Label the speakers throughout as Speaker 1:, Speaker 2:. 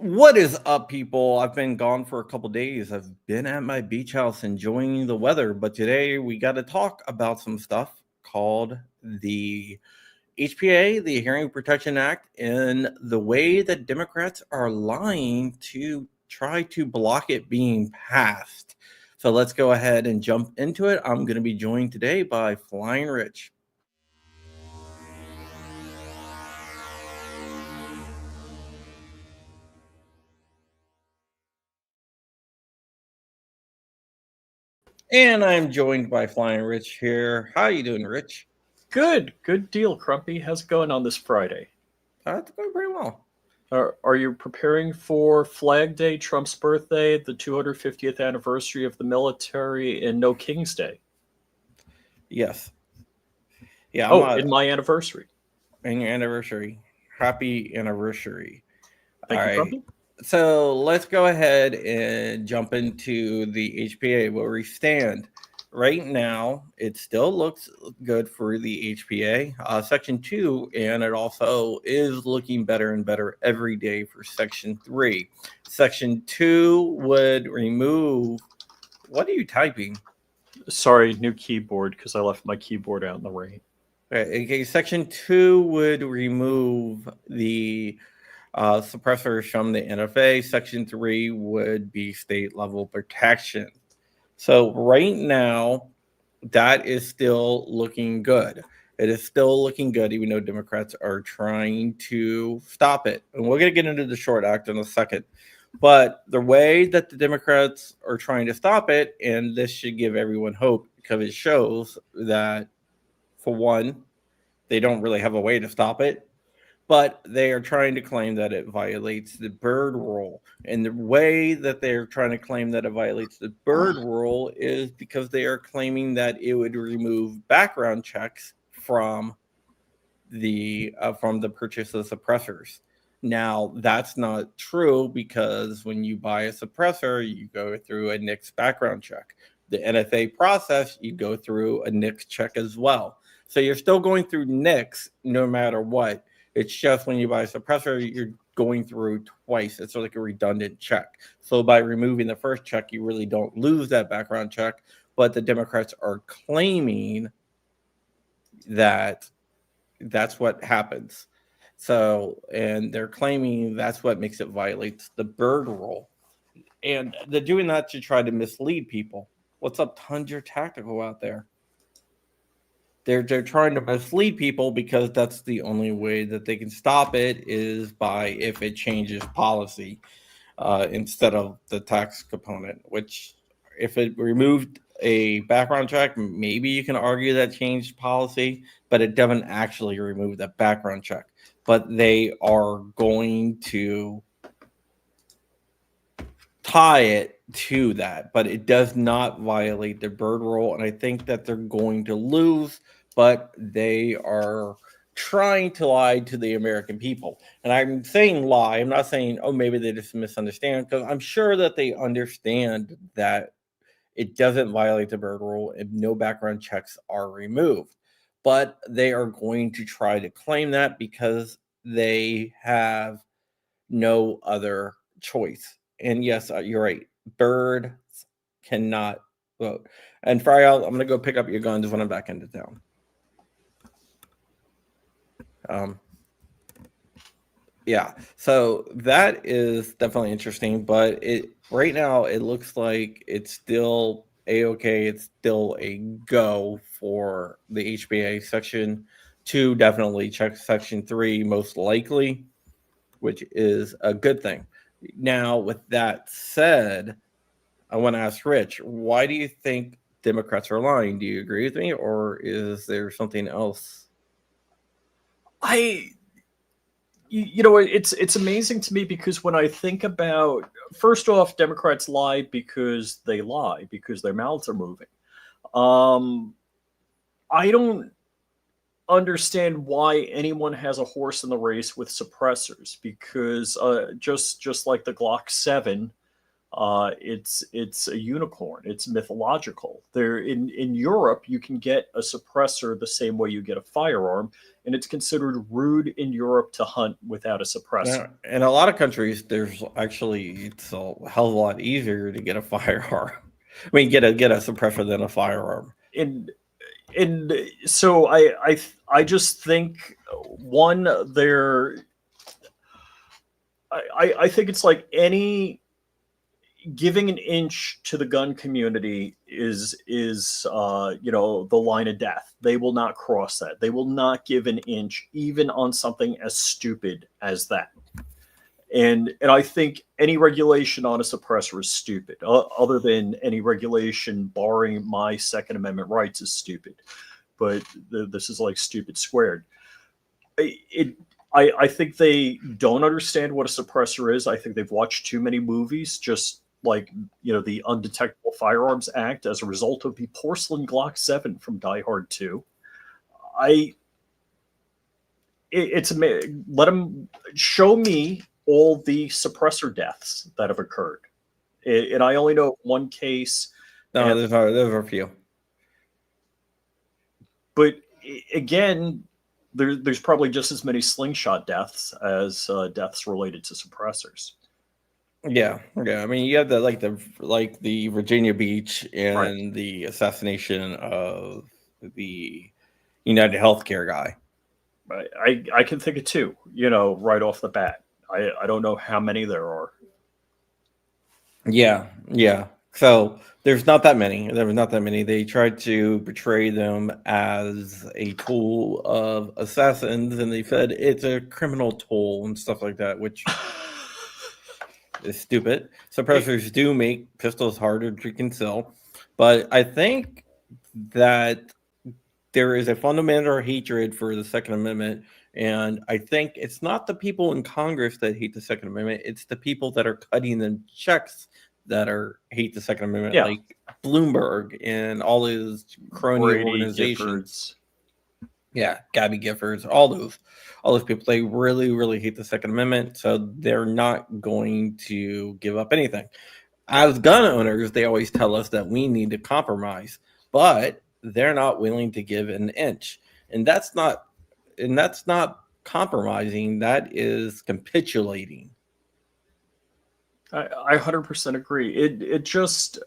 Speaker 1: What is up, people? I've been gone for a couple days. I've been at my beach house enjoying the weather, but today we got to talk about some stuff called the HPA, the Hearing Protection Act, and the way that Democrats are lying to try to block it being passed. So let's go ahead and jump into it. I'm going to be joined today by Flying Rich. And I'm joined by Flying Rich here. How you doing, Rich?
Speaker 2: Good deal, Crumpy. How's it going on this Friday?
Speaker 1: It's going pretty well.
Speaker 2: Are you preparing for Flag Day, Trump's birthday, the 250th anniversary of the military, and No King's Day?
Speaker 1: Yes. Yeah, I'm
Speaker 2: Oh,
Speaker 1: not.
Speaker 2: and my anniversary.
Speaker 1: And your anniversary. Happy anniversary. All
Speaker 2: Thank you,
Speaker 1: right.
Speaker 2: Crumpy.
Speaker 1: So let's go ahead and jump into the HPA where we stand. Right now, it still looks good for the HPA, Section 2, and it also is looking better and better every day for Section 3. Section 2 would remove. What are you typing?
Speaker 2: Sorry, new keyboard because I left my keyboard out in the rain.
Speaker 1: Okay, Section 2 would remove the suppressors from the NFA. Section 3 would be state level protection. So right now, that is still looking good. It is still looking good, even though Democrats are trying to stop it. And we're going to get into the short act in a second. But the way that the Democrats are trying to stop it, and this should give everyone hope because it shows that, for one, they don't really have a way to stop it, but they are trying to claim that it violates the bird rule. And the way that they're trying to claim that it violates the bird rule is because they are claiming that it would remove background checks from the purchase of suppressors. Now, that's not true because when you buy a suppressor, you go through a NICS background check. The NFA process, you go through a NICS check as well. So you're still going through NICS no matter what. It's just when you buy a suppressor, you're going through twice. It's like a redundant check. So by removing the first check, you really don't lose that background check. But the Democrats are claiming that that's what happens. So, and they're claiming that's what makes it violates the bird rule. And they're doing that to try to mislead people. What's up, Tundra Tactical out there? They're trying to mislead people because that's the only way that they can stop it is by if it changes policy instead of the tax component. Which, if it removed a background check, maybe you can argue that changed policy, but it doesn't actually remove that background check. But they are going to tie it to that, but it does not violate the bird rule. And I think that they're going to lose, but they are trying to lie to the American people. And I'm saying lie, I'm not saying, oh, maybe they just misunderstand, because I'm sure that they understand that it doesn't violate the bird rule if no background checks are removed. But they are going to try to claim that because they have no other choice. And yes, you're right. Birds cannot vote. And Fryer, I'm going to go pick up your guns when I'm back into town. Yeah, so that is definitely interesting, but it right now it looks like it's still a-okay. It's still a go for the HBA. Section 2 definitely, check Section 3 most likely, which is a good thing. Now, with that said, I want to ask Rich, why do you think Democrats are lying? Do you agree with me, or is there something else?
Speaker 2: I you know it's amazing to me because when I think about, first off, Democrats lie because their mouths are moving. um I don't understand why anyone has a horse in the race with suppressors because just like the Glock 7, It's a unicorn. It's mythological. There in Europe, you can get a suppressor the same way you get a firearm, and it's considered rude in Europe to hunt without a suppressor.
Speaker 1: In a lot of countries, there's actually it's a hell of a lot easier to get a firearm. I mean, get a suppressor than a firearm.
Speaker 2: And so I just think one there I think it's like any giving an inch to the gun community is the line of death. They will not cross that. They will not give an inch even on something as stupid as that. And I think any regulation on a suppressor is stupid. Other than any regulation barring my Second Amendment rights is stupid. But this is like stupid squared. I think they don't understand what a suppressor is. I think they've watched too many movies, just like the Undetectable Firearms Act as a result of the porcelain Glock 7 from Die Hard 2. Let them show me all the suppressor deaths that have occurred, and I only know one case.
Speaker 1: No, there's a few.
Speaker 2: But again, there's probably just as many slingshot deaths as deaths related to suppressors.
Speaker 1: Yeah. I mean, you have the Virginia Beach and
Speaker 2: Right.
Speaker 1: the assassination of the United Healthcare guy.
Speaker 2: I can think of two, right off the bat. I don't know how many there are.
Speaker 1: Yeah. So there's not that many. There was not that many. They tried to portray them as a tool of assassins, and they said it's a criminal tool and stuff like that, which is stupid. Suppressors do make pistols harder to conceal, but I think that there is a fundamental hatred for the Second Amendment. And I think it's not the people in Congress that hate the Second Amendment. It's the people that are cutting them checks that hate the Second Amendment,
Speaker 2: Yeah.
Speaker 1: like Bloomberg and all his crony
Speaker 2: Brady,
Speaker 1: organizations.
Speaker 2: Giffords.
Speaker 1: Yeah, Gabby Giffords, all those people. They really, really hate the Second Amendment, so they're not going to give up anything. As gun owners, they always tell us that we need to compromise, but they're not willing to give an inch, and that's not compromising. That is capitulating.
Speaker 2: I 100% agree. It just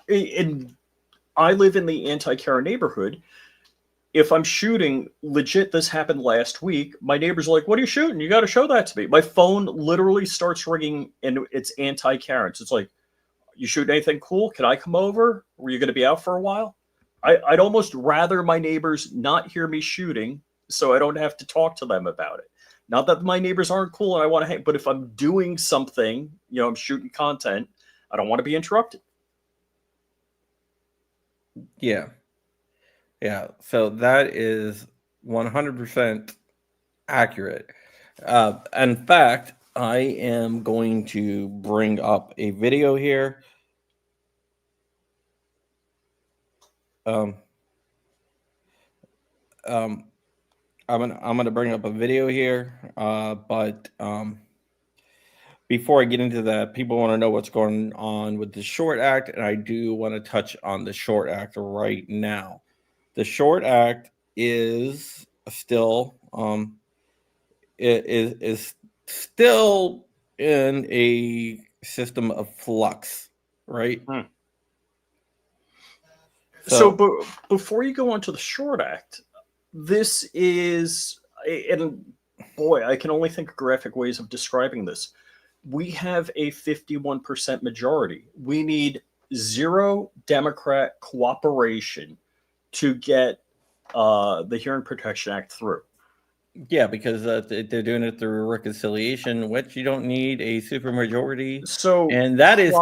Speaker 2: and I live in the anti-Karen neighborhood. If I'm shooting, legit, this happened last week. My neighbor's like, "What are you shooting? You got to show that to me." My phone literally starts ringing, and it's anti-Karens. It's like, "You shooting anything cool? Can I come over? Were you going to be out for a while?" I'd almost rather my neighbors not hear me shooting, so I don't have to talk to them about it. Not that my neighbors aren't cool and I want to hang, but if I'm doing something, I'm shooting content, I don't want to be interrupted.
Speaker 1: Yeah. So that is 100% accurate. In fact, I am going to bring up a video here. I'm gonna bring up a video here, but before I get into that, people want to know what's going on with the Short Act, and I do want to touch on the Short Act right now. The Short Act is still is still in a system of flux, right?
Speaker 2: So, before you go on to the Short Act, this is, and boy, I can only think of graphic ways of describing this. We have a 51% majority. We need zero Democrat cooperation to get the Hearing Protection Act through.
Speaker 1: Yeah, because they're doing it through reconciliation, which you don't need a supermajority.
Speaker 2: So,
Speaker 1: and that is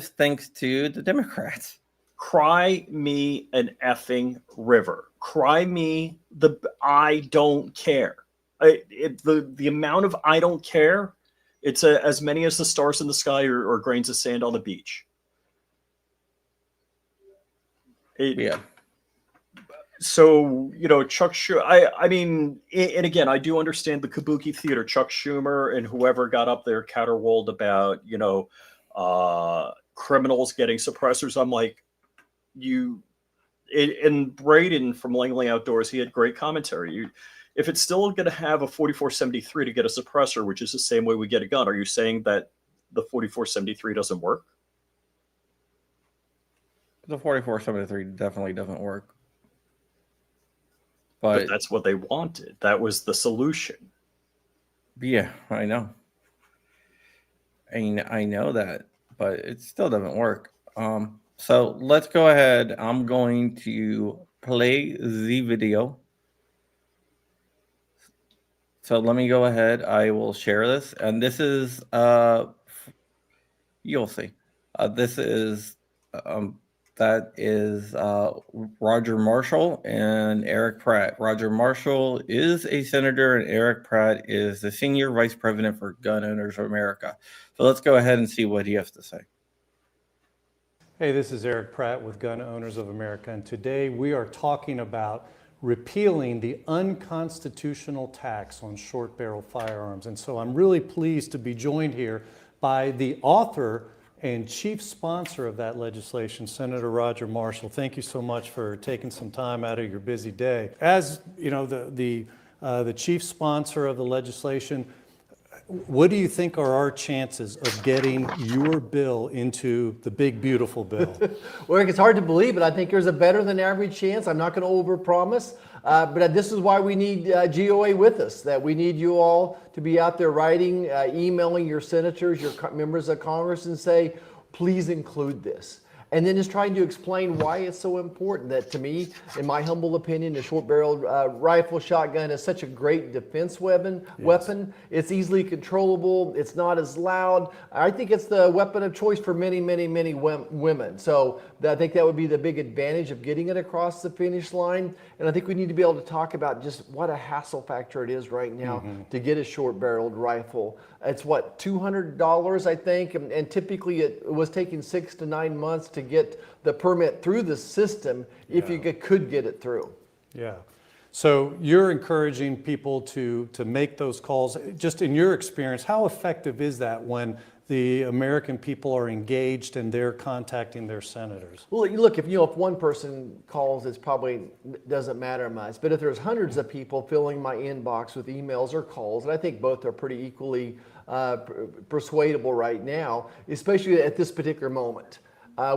Speaker 1: thanks to the Democrats.
Speaker 2: Cry me an effing river. Cry me the I don't care. The amount of I don't care, it's as many as the stars in the sky or grains of sand on the beach.
Speaker 1: Yeah.
Speaker 2: So, Chuck Schumer, I mean, and again, I do understand the Kabuki theater. Chuck Schumer and whoever got up there caterwauled about, criminals getting suppressors. I'm like, you, and Braden from Langley Outdoors, he had great commentary. If it's still going to have a 4473 to get a suppressor, which is the same way we get a gun, are you saying that the 4473 doesn't work?
Speaker 1: The 4473 definitely doesn't work.
Speaker 2: But
Speaker 1: But
Speaker 2: that's what they wanted. That was the solution.
Speaker 1: yeah, I know. I know that, but it still doesn't work. So let's go ahead. I'm going to play the video. So let me go ahead. I will share this, and this is you'll see. This is um, that is Roger Marshall and Erich Pratt. Roger Marshall is a senator, and Erich Pratt is the senior vice president for Gun Owners of America. So let's go ahead and see what he has to say.
Speaker 3: Hey, this is Erich Pratt with Gun Owners of America, and today we are talking about repealing the unconstitutional tax on short barrel firearms. And so I'm really pleased to be joined here by the author and chief sponsor of that legislation, Senator Roger Marshall. Thank you so much for taking some time out of your busy day. As you know, the chief sponsor of the legislation, what do you think are our chances of getting your bill into the big, beautiful bill?
Speaker 4: Well, Eric, it's hard to believe, but I think there's a better than average chance. I'm not going to overpromise, but this is why we need GOA with us, that we need you all to be out there writing, emailing your senators, your members of Congress, and say, please include this. And then just trying to explain why it's so important. That, to me, in my humble opinion, the short-barreled rifle shotgun is such a great defense weapon. It's easily controllable. It's not as loud. I think it's the weapon of choice for many, many, many women. So I think that would be the big advantage of getting it across the finish line. And I think we need to be able to talk about just what a hassle factor it is right now to get a short-barreled rifle. It's what, $200, I think, and typically it was taking 6 to 9 months to get the permit through the system if you could get it through.
Speaker 3: Yeah. So you're encouraging people to make those calls. Just in your experience, how effective is that when the American people are engaged and they're contacting their senators?
Speaker 4: Well, look, if one person calls, it probably doesn't matter much. But if there's hundreds of people filling my inbox with emails or calls, and I think both are pretty equally persuadable right now, especially at this particular moment.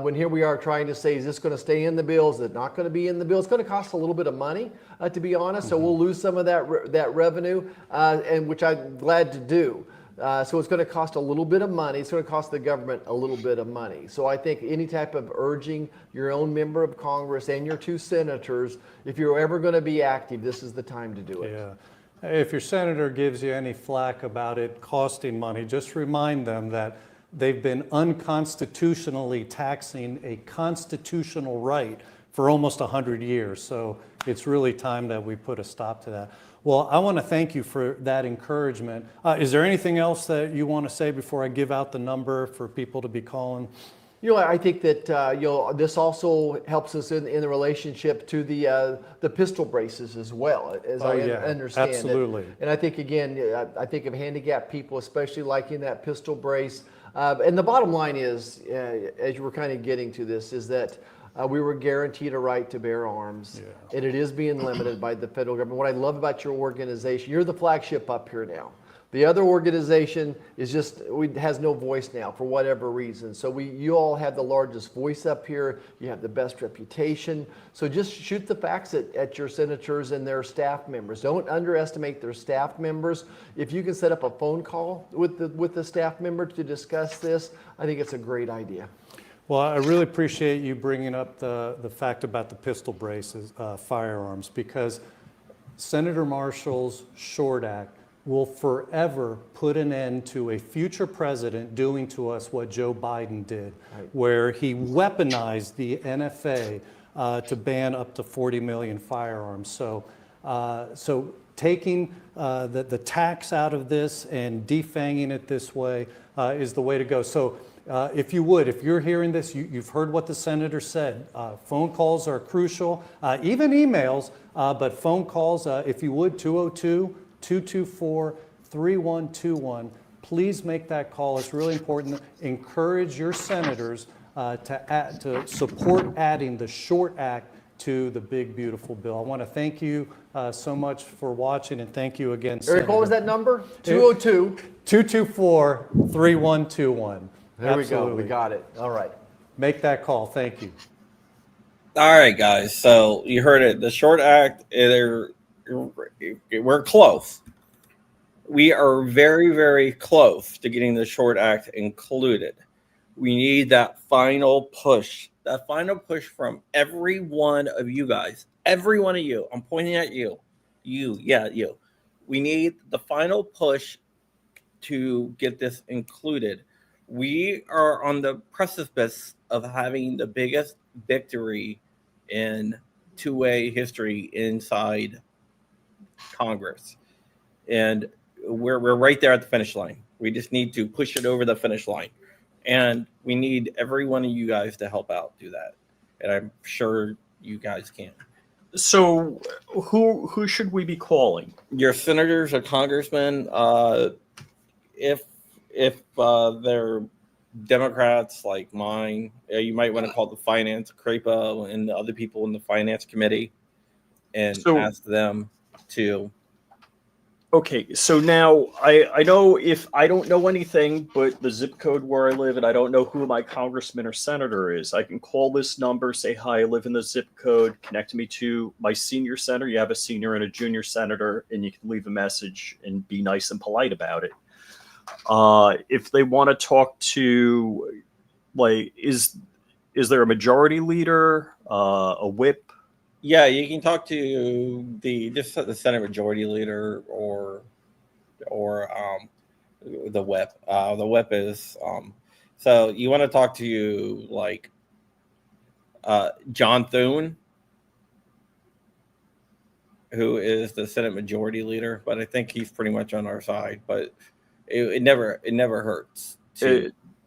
Speaker 4: When here we are trying to say, is this going to stay in the bill? Is it not going to be in the bill? It's going to cost a little bit of money, to be honest. So we'll lose some of that revenue, and which I'm glad to do. So it's going to cost a little bit of money. It's going to cost the government a little bit of money. So I think any type of urging your own member of Congress and your 2 senators, if you're ever going to be active, this is the time to do it.
Speaker 3: Yeah. If your senator gives you any flack about it costing money, just remind them that they've been unconstitutionally taxing a constitutional right for almost 100 years. So it's really time that we put a stop to that. Well, I want to thank you for that encouragement. Is there anything else that you want to say before I give out the number for people to be calling?
Speaker 4: I think that this also helps us in the relationship to the pistol braces as well, as I understand
Speaker 3: absolutely.
Speaker 4: it. And I think, again, I think of handicapped people, especially liking that pistol brace. And the bottom line is, as you were kind of getting to this, is that we were guaranteed a right to bear arms, and it is being limited by the federal government. What I love about your organization, you're the flagship up here now. The other organization is has no voice now for whatever reason. So you all have the largest voice up here. You have the best reputation. So just shoot the facts at your senators and their staff members. Don't underestimate their staff members. If you can set up a phone call with the staff member to discuss this, I think it's a great idea.
Speaker 3: Well, I really appreciate you bringing up the fact about the pistol braces, firearms, because Senator Marshall's Short Act will forever put an end to a future president doing to us what Joe Biden did, where he weaponized the NFA to ban up to 40 million firearms. So taking the tax out of this and defanging it this way is the way to go. So if you would, if you're hearing this, you've heard what the senator said. Phone calls are crucial, even emails, but phone calls, if you would, 202-224-3121. Please make that call. It's really important. Encourage your senators to support adding the SHORT Act to the big, beautiful bill. I want to thank you so much for watching, and thank you again, Senator.
Speaker 4: Eric, what was that number? 202.
Speaker 3: 224-3121.
Speaker 4: There we go. We got it. All right.
Speaker 3: Make that call. Thank you.
Speaker 1: All right, guys. So you heard it. The SHORT Act, we're close. We are very, very close to getting the SHORT Act included. We need that final push from every one of you guys. Every one of you. I'm pointing at you. You. We need the final push to get this included. We are on the precipice of having the biggest victory in two-way history inside Congress. And we're right there at the finish line. We just need to push it over the finish line. And we need every one of you guys to help out do that. And I'm sure you guys can.
Speaker 2: So who should we be calling?
Speaker 1: Your senators or congressmen, if they're Democrats like mine, you might want to call the finance CREPA and the other people in the finance committee and ask them to.
Speaker 2: Okay, so now I know if I don't know anything but the zip code where I live and I don't know who my congressman or senator is, I can call this number, say, hi, I live in the zip code, connect me to my senior senator. You have a senior and a junior senator, and you can leave a message and be nice and polite about it. If they want to talk to, like, is there a majority leader, a whip?
Speaker 1: Yeah, you can talk to the Senate Majority Leader or the whip. The whip is so you want to talk to like John Thune, who is the Senate Majority Leader, but I think he's pretty much on our side. But it never hurts.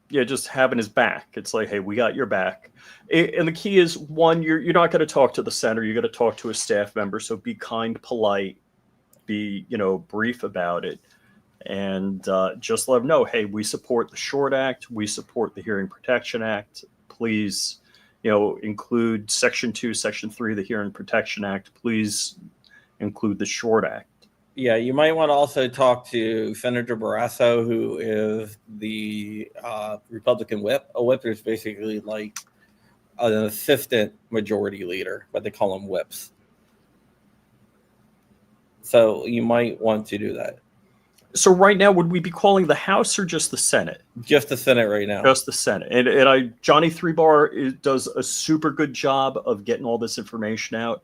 Speaker 2: Just having his back. It's like, hey, we got your back. And the key is, one, you're not going to talk to the senator. You're going to talk to a staff member. So be kind, polite, be brief about it, and just let them know, hey, we support the SHORT Act. We support the Hearing Protection Act. Please, include Section 2, Section 3 of the Hearing Protection Act. Please include the SHORT Act.
Speaker 1: Yeah, you might want to also talk to Senator Barrasso, who is the Republican whip. A whip is basically like an assistant majority leader, but they call them whips. So you might want to do that.
Speaker 2: So right now, would we be calling the House or just the Senate?
Speaker 1: Just the Senate right now.
Speaker 2: Just the Senate. And Johnny Three Bar does a super good job of getting all this information out.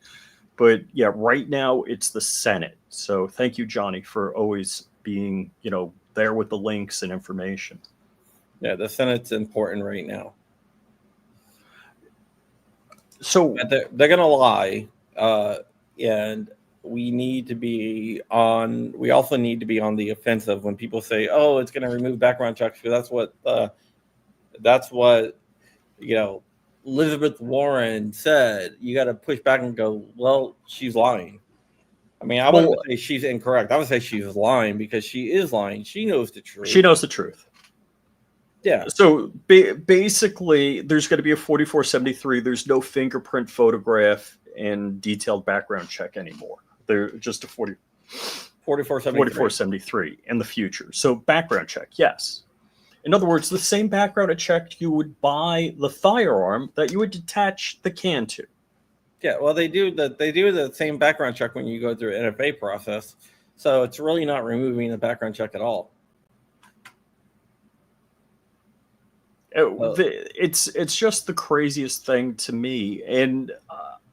Speaker 2: But yeah, right now it's the Senate. So thank you, Johnny, for always being, there with the links and information.
Speaker 1: Yeah, the Senate's important right now.
Speaker 2: So
Speaker 1: they're going to lie, and we need to be on. We also need to be on the offensive when people say, "Oh, it's going to remove background checks," because that's what Elizabeth Warren said. You got to push back and go, well, she's lying. I mean, I wouldn't say she's incorrect. I would say she's lying because she is lying. She knows the truth.
Speaker 2: She knows the truth.
Speaker 1: Yeah.
Speaker 2: So basically, there's going to be a 4473. There's no fingerprint photograph and detailed background check anymore. They're just a 4473 in the future. So background check, yes. In other words, the same background check you would buy the firearm that you would detach the can to.
Speaker 1: Yeah, well, they do the same background check when you go through an NFA process. So it's really not removing the background check at all.
Speaker 2: It's just the craziest thing to me, and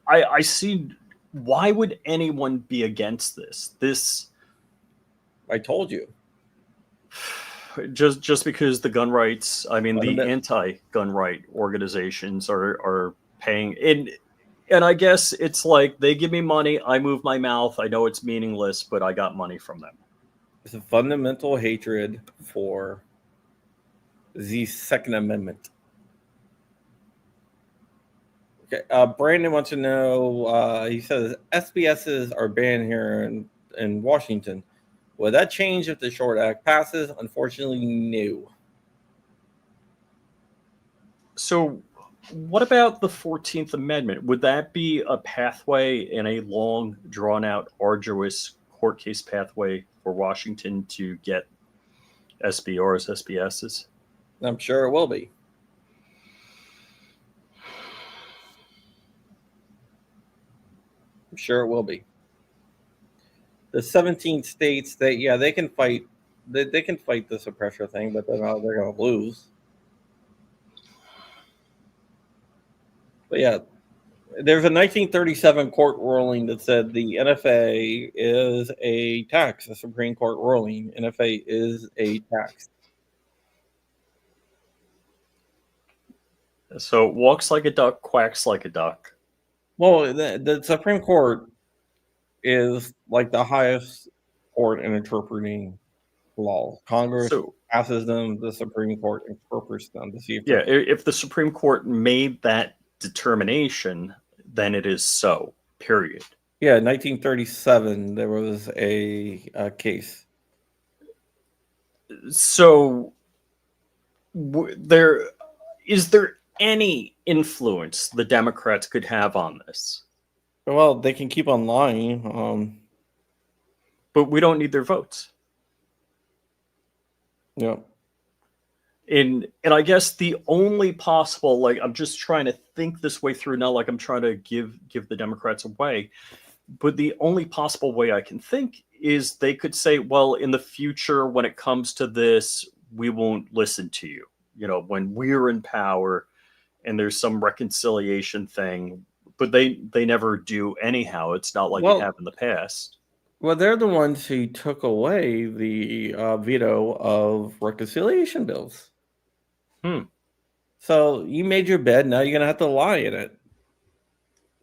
Speaker 2: I see why would anyone be against this?
Speaker 1: I told you.
Speaker 2: Just because the gun rights, the anti-gun right organizations are paying, and I guess it's like they give me money, I move my mouth, I know it's meaningless, but I got money from them.
Speaker 1: It's a fundamental hatred for the Second Amendment. Okay, Brandon wants to know, he says, SBSs are banned here in Washington. Will that change if the Short Act passes? Unfortunately, no.
Speaker 2: So, what about the 14th Amendment? Would that be a pathway in a long, drawn-out, arduous court case pathway for Washington to get SBRs, SBSs?
Speaker 1: I'm sure it will be. I'm sure it will be. The 17 states that, yeah, they can fight. They can fight the suppressor thing, but they're going to lose. But yeah, there's a 1937 court ruling that said the NFA is a tax. A Supreme Court ruling. NFA is a tax.
Speaker 2: So, walks like a duck, quacks like a duck.
Speaker 1: Well, the Supreme Court is like the highest court in interpreting law. Congress passes them, the Supreme Court interprets them to see if
Speaker 2: if the Supreme Court made that determination, then it is so, period.
Speaker 1: Yeah, 1937, there was a case.
Speaker 2: So, is there any influence the Democrats could have on this?
Speaker 1: Well, they can keep on lying.
Speaker 2: But we don't need their votes.
Speaker 1: Yeah.
Speaker 2: And I guess the only possible, like, I'm just trying to think this way through now, like I'm trying to give the Democrats a way. But the only possible way I can think is they could say, well, in the future, when it comes to this, we won't listen to you. You know, when we're in power and there's some reconciliation thing, but they never do anyhow. It's not like it happened in the past.
Speaker 1: Well, they're the ones who took away the veto of reconciliation bills. So you made your bed. Now you're going to have to lie in it.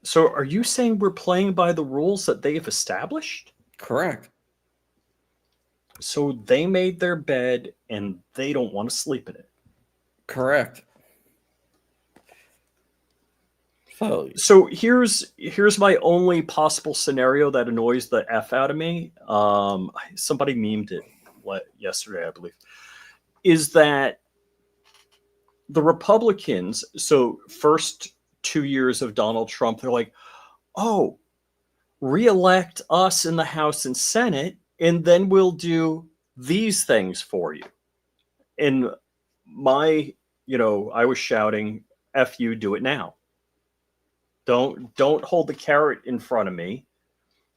Speaker 2: So are you saying we're playing by the rules that they have established?
Speaker 1: Correct.
Speaker 2: So they made their bed and they don't want to sleep in it.
Speaker 1: Correct.
Speaker 2: So here's my only possible scenario that annoys the F out of me. Somebody memed it yesterday, I believe, is that the Republicans, so first 2 years of Donald Trump, they're like, oh, reelect us in the House and Senate, and then we'll do these things for you. And I was shouting, F you, do it now. Don't hold the carrot in front of me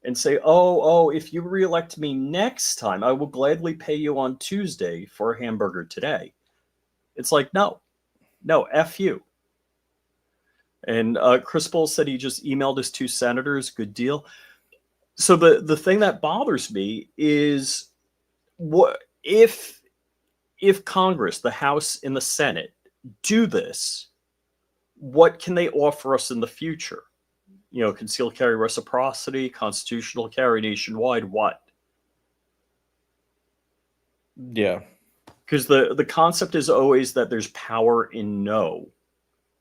Speaker 2: and say, oh, if you reelect me next time, I will gladly pay you on Tuesday for a hamburger today. It's like, no, F you. And Chris Bull said he just emailed his 2 senators. Good deal. So the thing that bothers me is what if Congress, the House and the Senate, do this, what can they offer us in the future? You know, concealed carry reciprocity, constitutional carry nationwide, what?
Speaker 1: Yeah.
Speaker 2: Because the concept is always that there's power in no.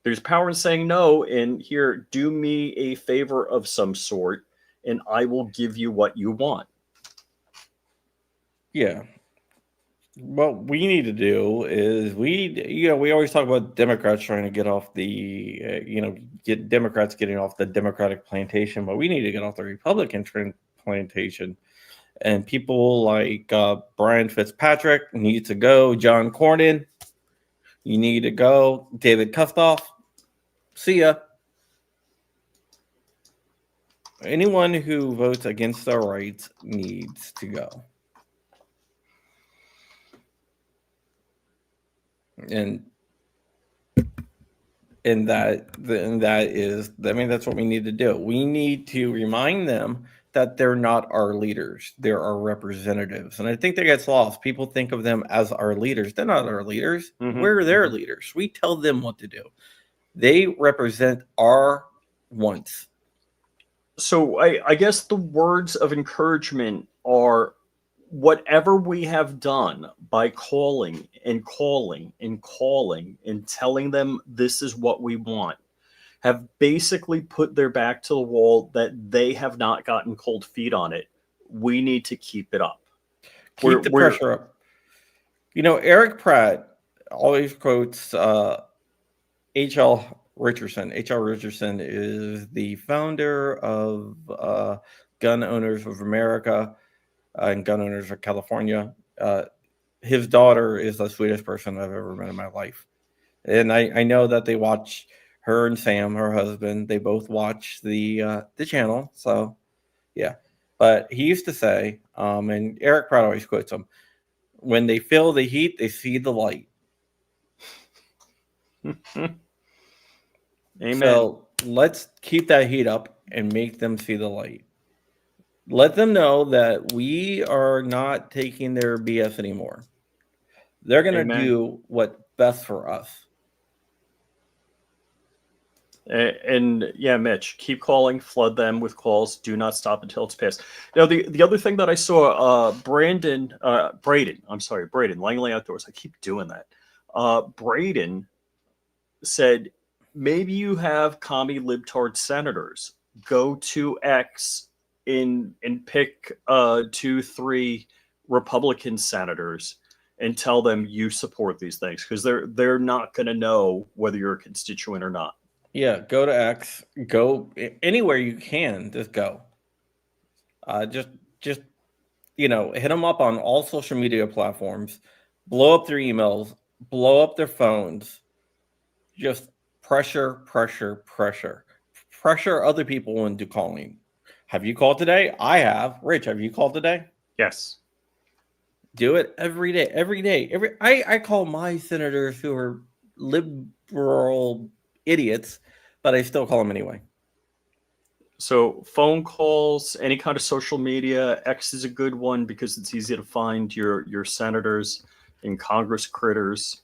Speaker 2: There's power in saying no, and here, do me a favor of some sort, and I will give you what you want.
Speaker 1: Yeah. What we need to do is we always talk about Democrats trying to get off get Democrats getting off the Democratic plantation, but we need to get off the Republican plantation. And people like Brian Fitzpatrick need to go. John Cornyn, you need to go. David Kustoff, see ya. Anyone who votes against our rights needs to go. And that is, I mean, that's what we need to do. We need to remind them that they're not our leaders. They're our representatives. And I think that gets lost. People think of them as our leaders. They're not our leaders. Mm-hmm. We're their leaders. We tell them what to do. They represent our wants.
Speaker 2: So I guess the words of encouragement are, whatever we have done by calling and calling and calling and telling them this is what we want have basically put their back to the wall that they have not gotten cold feet on it. We need to keep it up.
Speaker 1: Keep the pressure up. You know, Erich Pratt always quotes H.L. Richardson. H.L. Richardson is the founder of Gun Owners of America and Gun Owners of California. His daughter is the sweetest person I've ever met in my life. And I know that they watch, her and Sam, her husband, they both watch the channel. So, yeah. But he used to say, and Erich Pratt always quotes him, when they feel the heat, they see the light.
Speaker 2: Amen.
Speaker 1: So let's keep that heat up and make them see the light. Let them know that we are not taking their BS anymore. They're going to do what's best for us.
Speaker 2: And yeah, Mitch, keep calling, flood them with calls. Do not stop until it's passed. Now, the other thing that I saw, Braden, Langley Outdoors. I keep doing that. Braden said, maybe you have commie libtard senators. Go to X and pick 2-3 Republican senators and tell them you support these things, because they're not going to know whether you're a constituent or not.
Speaker 1: Yeah, go to X. Go anywhere you can. Just go. Just hit them up on all social media platforms. Blow up their emails. Blow up their phones. Just pressure other people into calling. Have you called today? I have. Rich, have you called today?
Speaker 2: Yes.
Speaker 1: Do it every day. I call my senators who are liberal idiots, but I still call them anyway.
Speaker 2: So phone calls, any kind of social media. X is a good one because it's easy to find your senators and Congress critters.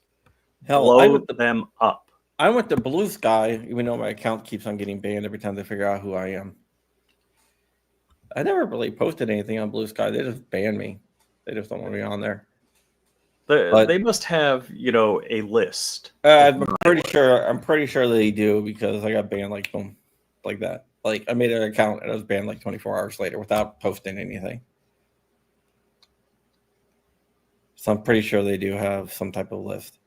Speaker 1: Hell,
Speaker 2: blow them up.
Speaker 1: I went to Blue Sky, even though my account keeps on getting banned every time they figure out who I am. I never really posted anything on Blue Sky. They just banned me. They just don't want me on there.
Speaker 2: They must have, a list.
Speaker 1: I'm pretty sure they do, because I got banned like boom, like that. Like I made an account and I was banned like 24 hours later without posting anything. So I'm pretty sure they do have some type of list.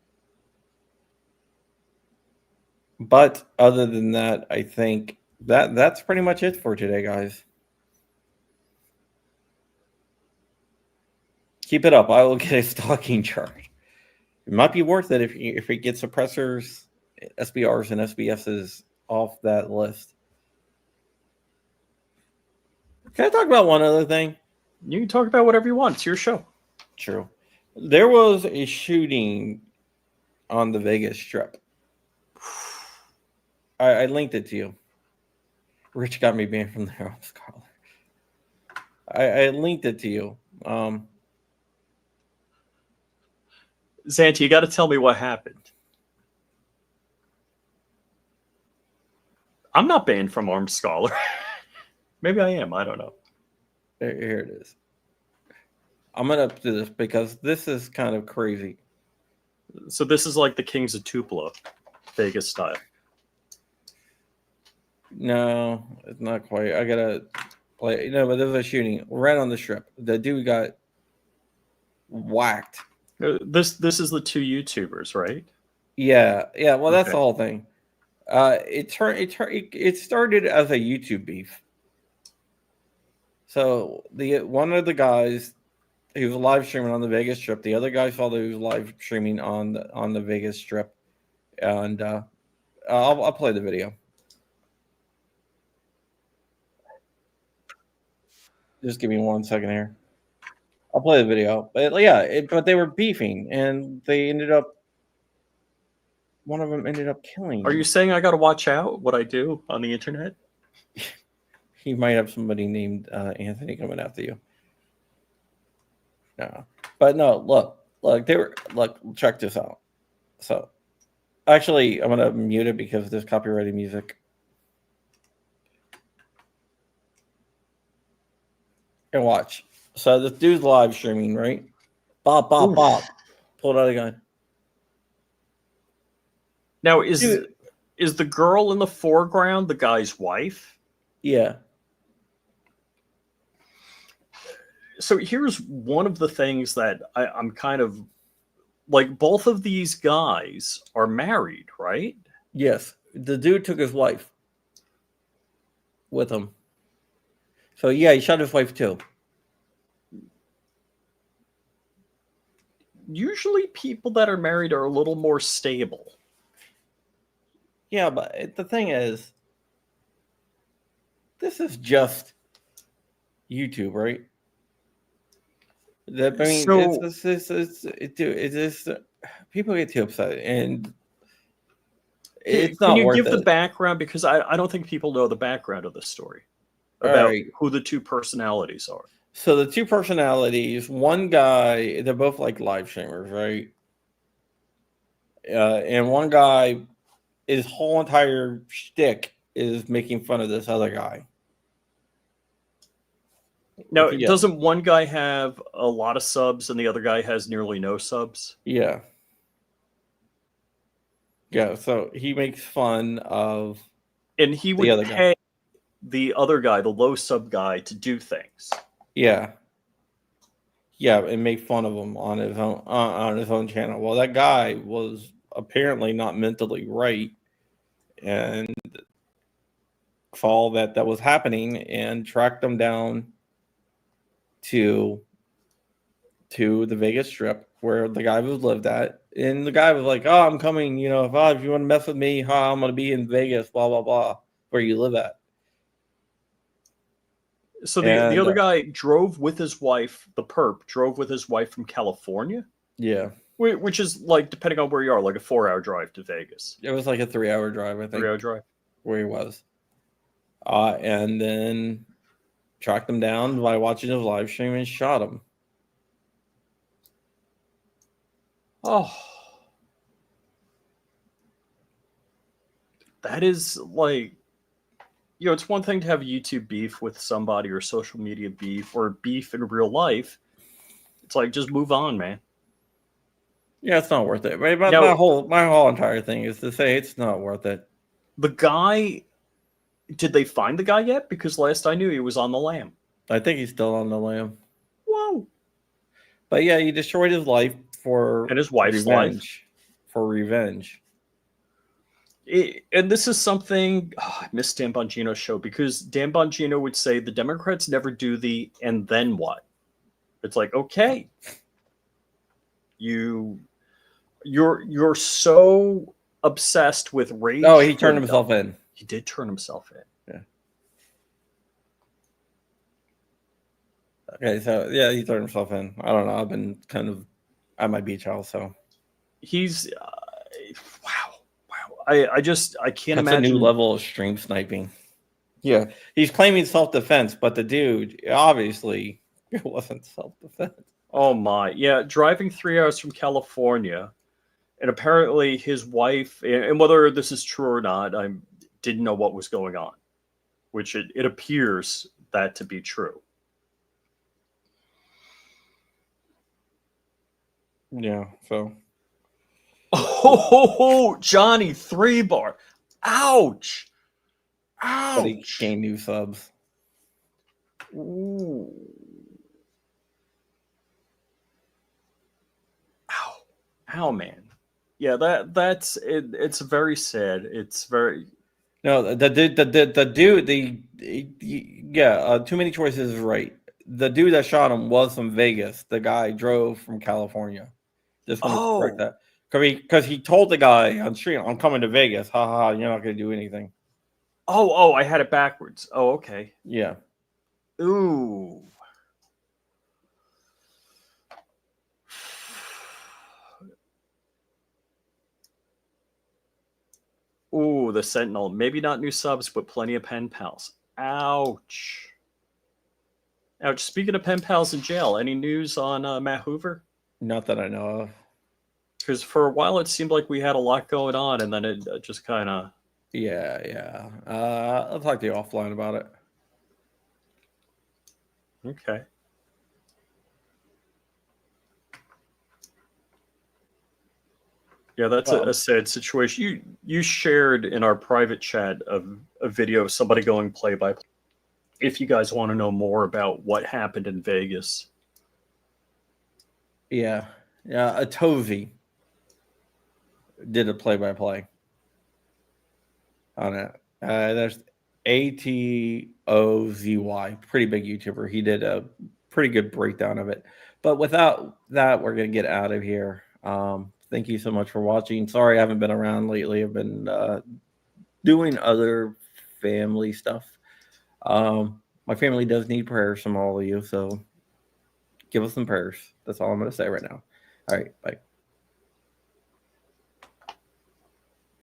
Speaker 1: But other than that, I think that's pretty much it for today, guys. Keep it up. I will get a stalking charge. It might be worth it if we get suppressors, SBRs, and SBSs off that list. Can I talk about one other thing?
Speaker 2: You can talk about whatever you want. It's your show.
Speaker 1: True. There was a shooting on the Vegas Strip. I linked it to you. Rich got me banned from there. I linked it to you.
Speaker 2: Zanti, you got to tell me what happened. I'm not banned from Armed Scholar. Maybe I am. I don't know.
Speaker 1: Here it is. I'm going to do this because this is kind of crazy.
Speaker 2: So this is like the Kings of Tupelo, Vegas style.
Speaker 1: No, it's not quite. I got to play. No, but there's a shooting right on the Strip. The dude got whacked.
Speaker 2: This is the two YouTubers, right?
Speaker 1: Yeah. Well, that's the whole thing. It started as a YouTube beef. So one of the guys, he was live streaming on the Vegas Strip. The other guy saw that he was live streaming on the Vegas Strip, and I'll play the video. Just give me 1 second here. I'll play the video. But but they were beefing, and one of them ended up killing.
Speaker 2: Are you saying I got to watch out what I do on the internet?
Speaker 1: He might have somebody named Anthony coming after you. No, but no. Look. Check this out. So, actually, I'm gonna mute it because there's copyrighted music. And watch. So this dude's live streaming, right? Bop, bop,
Speaker 2: Oof.
Speaker 1: bop. Pulled out a gun.
Speaker 2: Now,
Speaker 1: Dude.
Speaker 2: is the girl in the foreground the guy's wife?
Speaker 1: Yeah.
Speaker 2: So here's one of the things that I'm kind of like. Both of these guys are married, right?
Speaker 1: Yes. The dude took his wife with him. So yeah, he shot his wife too.
Speaker 2: Usually, people that are married are a little more stable.
Speaker 1: Yeah, but the thing is, this is just YouTube, right? That I mean,
Speaker 2: So-
Speaker 1: it's just people get too upset, and it's
Speaker 2: Can
Speaker 1: not
Speaker 2: you
Speaker 1: worth
Speaker 2: give the
Speaker 1: it.
Speaker 2: background? Because I don't think people know the background of the story
Speaker 1: All
Speaker 2: about
Speaker 1: right.
Speaker 2: who the two personalities are.
Speaker 1: So the two personalities, one guy, they're both like live streamers, right? And one guy, his whole entire shtick is making fun of this other guy.
Speaker 2: Now,
Speaker 1: Yeah,
Speaker 2: doesn't one guy have a lot of subs and the other guy has nearly no subs?
Speaker 1: yeah, yeah. So he makes fun of
Speaker 2: And he
Speaker 1: the
Speaker 2: would
Speaker 1: other guy.
Speaker 2: pay the other guy, the low sub guy, to do things.
Speaker 1: Yeah, yeah, and make fun of him on his own channel. Well, that guy was apparently not mentally right, and saw that was happening and tracked him down to the Vegas Strip where the guy was lived at, and the guy was like, "Oh, I'm coming. You know, if you want to mess with me, I'm gonna be in Vegas. Blah blah blah, where you live at."
Speaker 2: So the
Speaker 1: And
Speaker 2: other guy drove with his wife, the perp drove with his wife from California,
Speaker 1: yeah,
Speaker 2: which is like, depending on where you are, like a 4-hour drive to Vegas.
Speaker 1: it was like a 3-hour drive, I think,
Speaker 2: 3-hour drive.
Speaker 1: where he was. And then tracked him down by watching his live stream and shot him.
Speaker 2: Oh, that is like, it's one thing to have YouTube beef with somebody or social media beef or beef in real life. It's like, just move on, man.
Speaker 1: Yeah, it's not worth it. Right? But
Speaker 2: Now-
Speaker 1: my whole entire thing is to say it's not worth it.
Speaker 2: The guy, did they find the guy yet? Because last I knew, he was on the lam.
Speaker 1: I think he's still on the lam.
Speaker 2: Whoa.
Speaker 1: But yeah, he destroyed his life for
Speaker 2: And his wife's
Speaker 1: revenge. For revenge.
Speaker 2: And this is something, I miss Dan Bongino's show, because Dan Bongino would say the Democrats never do the "and then what." It's like, okay, you're so obsessed with rage.
Speaker 1: Oh, he turned himself in.
Speaker 2: He did turn himself in.
Speaker 1: Yeah. Okay, so yeah, he turned himself in. I don't know. I've been kind of at my beach house, so
Speaker 2: He's wow. I can't
Speaker 1: that's
Speaker 2: imagine.
Speaker 1: a new level of stream sniping. Yeah, he's claiming self-defense, but the dude obviously it wasn't self-defense.
Speaker 2: Oh my, yeah, driving 3 hours from California, and apparently his wife, and whether this is true or not, I didn't know what was going on, which it appears that to be true.
Speaker 1: Yeah, so
Speaker 2: Oh, Johnny 3-bar. Ouch.
Speaker 1: but he
Speaker 2: Ouch.
Speaker 1: gained new subs.
Speaker 2: Ooh. Ow. Ow, man. Yeah, that's it. It's very sad. It's very.
Speaker 1: No, the dude, yeah, too many choices is right. The dude that shot him was from Vegas. The guy drove from California. Just want to correct that. Because he told the guy on stream, "I'm coming to Vegas. Ha ha, you're not going to do anything."
Speaker 2: Oh, I had it backwards. Oh, okay.
Speaker 1: Yeah.
Speaker 2: Ooh. Ooh, the Sentinel. Maybe not new subs, but plenty of pen pals. Ouch. Ouch. Speaking of pen pals in jail, any news on Matt Hoover?
Speaker 1: Not that I know of.
Speaker 2: Because for a while it seemed like we had a lot going on, and then it just kind of.
Speaker 1: Yeah. I'll talk to you offline about it.
Speaker 2: Okay. Yeah, that's
Speaker 1: Well,
Speaker 2: a sad situation. You shared in our private chat a video of somebody going play by play. If you guys want to know more about what happened in Vegas,
Speaker 1: yeah, yeah. Atovi did a play-by-play on it. There's Atozy, pretty big YouTuber. He did a pretty good breakdown of it. But without that, we're gonna get out of here. Thank you so much for watching. Sorry I haven't been around lately. I've been doing other family stuff. My family does need prayers from all of you, so give us some prayers. That's all I'm gonna say right now. All right, bye.